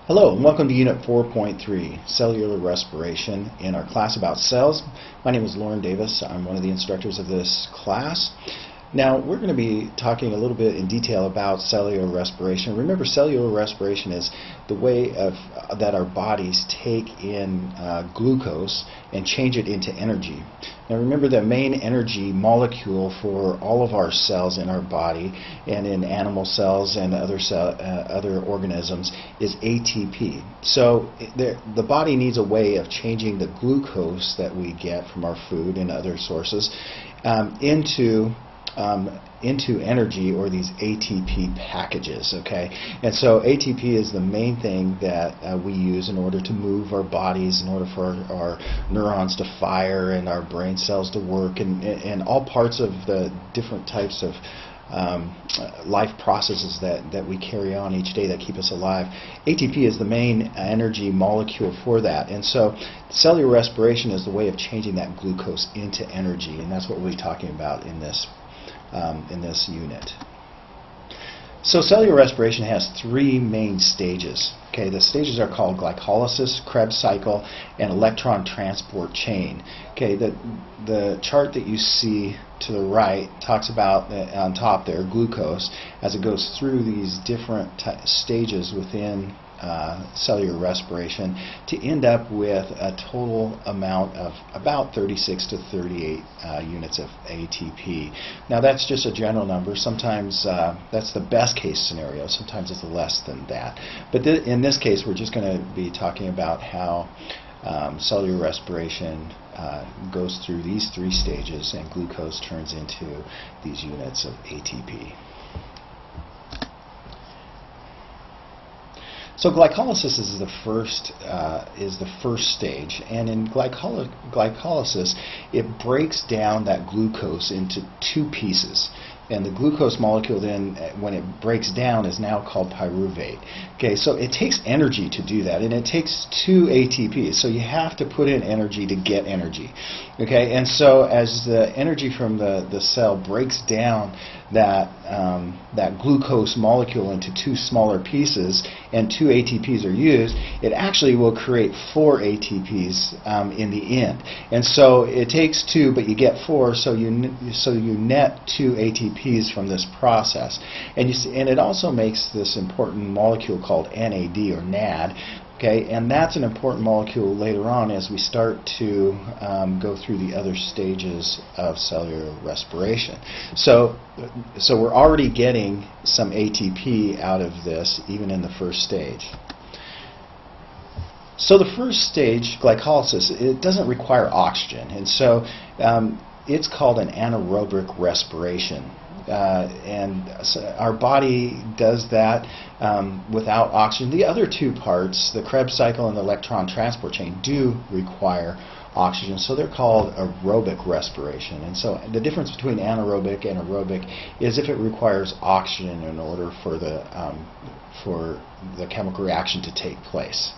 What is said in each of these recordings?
Hello and welcome to Unit 4.3, Cellular Respiration, in our class about cells. My name is Lauren Davis. I'm one of the instructors of this class. Now we're going to be talking a little bit in detail about cellular respiration. Remember, cellular respiration is the way that our bodies take in glucose and change it into energy. Now remember, the main energy molecule for all of our cells in our body and in animal cells and other organisms is ATP. So the body needs a way of changing the glucose that we get from our food and other sources into energy, or these ATP packages, okay? And so ATP is the main thing that we use in order to move our bodies, in order for our neurons to fire and our brain cells to work, and all parts of the different types of life processes that we carry on each day that keep us alive. ATP is the main energy molecule for that, and so cellular respiration is the way of changing that glucose into energy, and that's what we'll be talking about in this unit. So cellular respiration has three main stages. Okay, the stages are called glycolysis, Krebs cycle, and electron transport chain. Okay, the chart that you see to the right talks about, on top there, glucose, as it goes through these different stages within cellular respiration to end up with a total amount of about 36 to 38 units of ATP. Now that's just a general number. Sometimes that's the best case scenario. Sometimes it's less than that. But in this case, we're just going to be talking about how cellular respiration goes through these three stages, and glucose turns into these units of ATP. So glycolysis is the first stage, and in glycolysis it breaks down that glucose into two pieces. And the glucose molecule then, when it breaks down, is now called pyruvate. Okay, so it takes energy to do that, and it takes two ATPs. So you have to put in energy to get energy. Okay, and so as the energy from the cell breaks down that glucose molecule into two smaller pieces, and two ATPs are used, it actually will create four ATPs in the end. And so it takes two, but you get four, so you net two ATPs from this process. And it also makes this important molecule called NAD, or NAD. Okay, and that's an important molecule later on as we start to go through the other stages of cellular respiration. So we're already getting some ATP out of this, even in the first stage. So the first stage, glycolysis, it doesn't require oxygen, and so it's called an anaerobic respiration. And so our body does that without oxygen. The other two parts, the Krebs cycle and the electron transport chain, do require oxygen, so they're called aerobic respiration. And so the difference between anaerobic and aerobic is if it requires oxygen in order for the chemical reaction to take place.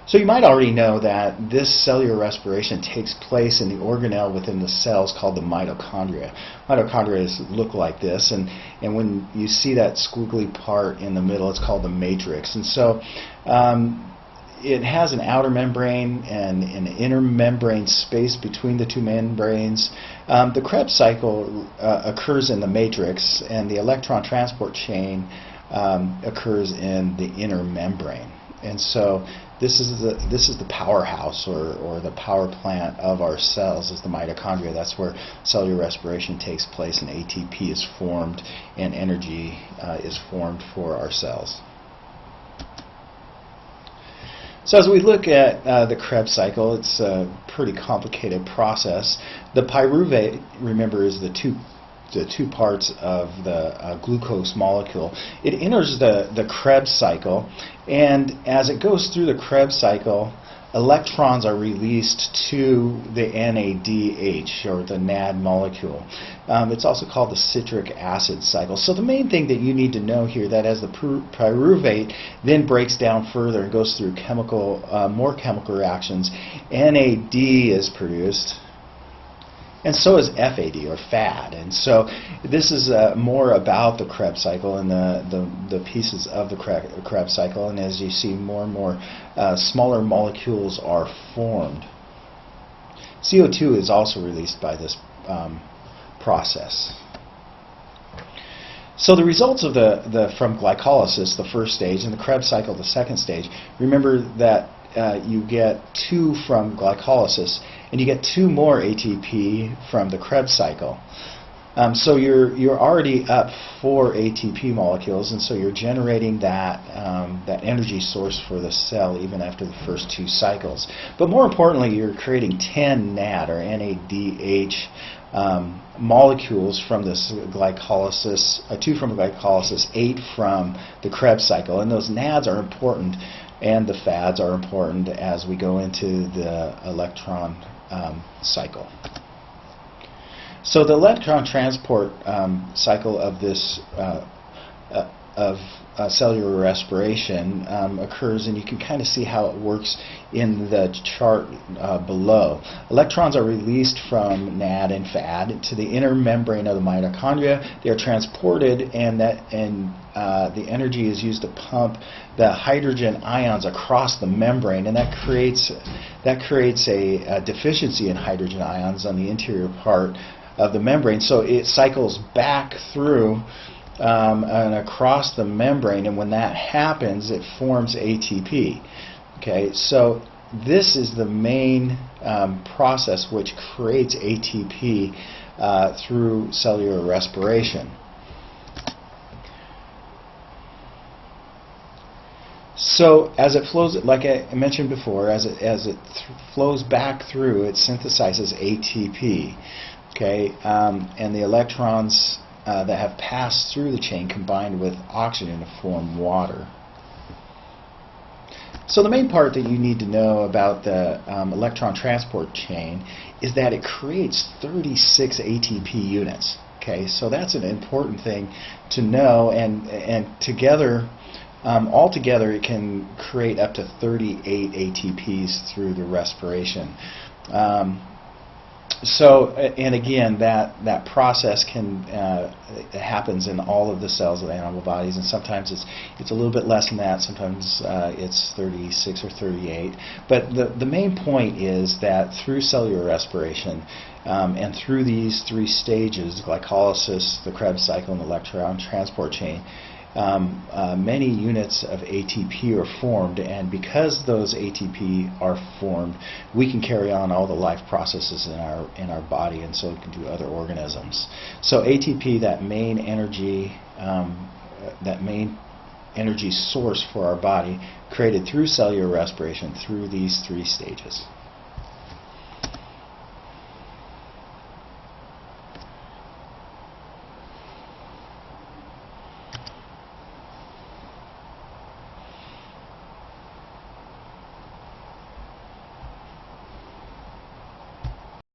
So you might already know that this cellular respiration takes place in the organelle within the cells called the mitochondria. Mitochondria look like this, and when you see that squiggly part in the middle, it's called the matrix. And so it has an outer membrane and an inner membrane space between the two membranes. The Krebs cycle occurs in the matrix, and the electron transport chain occurs in the inner membrane. And so this is the powerhouse, or the power plant of our cells, is the mitochondria. That's where cellular respiration takes place, and ATP is formed, and energy is formed for our cells. So as we look at the Krebs cycle, it's a pretty complicated process. The pyruvate, remember, is the two parts of the glucose molecule. It enters the Krebs cycle, and as it goes through the Krebs cycle, electrons are released to the NADH, or the NAD molecule. It's also called the citric acid cycle. So the main thing that you need to know here, that as the pyruvate then breaks down further and goes through more chemical reactions, NAD is produced. And so is FAD, or FAD. And so this is more about the Krebs cycle and the pieces of the Krebs cycle. And as you see, more and more smaller molecules are formed. CO2 is also released by this process. So the results of from glycolysis, the first stage, and the Krebs cycle, the second stage, remember that you get 2 from glycolysis, and you get 2 more ATP from the Krebs cycle. So you're already up 4 ATP molecules, and so you're generating that energy source for the cell even after the first 2 cycles. But more importantly, you're creating 10 NAD, or NADH, molecules from this glycolysis, 2 from glycolysis, 8 from the Krebs cycle, and those NADs are important, and the FADs are important as we go into the electron cycle. So the electron transport cycle of this cellular respiration occurs, and you can kind of see how it works in the chart below. Electrons are released from NAD and FAD to the inner membrane of the mitochondria. They are transported, and the energy is used to pump the hydrogen ions across the membrane, and that creates a deficiency in hydrogen ions on the interior part of the membrane. So it cycles back through and across the membrane, and when that happens, it forms ATP. Okay, so this is the main process which creates ATP through cellular respiration. So as it flows, like I mentioned before, as it flows back through, it synthesizes ATP. Okay, and the electrons that have passed through the chain combined with oxygen to form water. So the main part that you need to know about the electron transport chain is that it creates 36 ATP units. Okay, so that's an important thing to know, and together, altogether, it can create up to 38 ATPs through the respiration. And again, that process it happens in all of the cells of animal bodies, and sometimes it's a little bit less than that. Sometimes it's 36 or 38. But the main point is that through cellular respiration and through these 3 stages, glycolysis, the Krebs cycle, and the electron transport chain, many units of ATP are formed, and because those ATP are formed, we can carry on all the life processes in our body, and so it can do other organisms. So ATP, that main energy source for our body, created through cellular respiration through these 3 stages.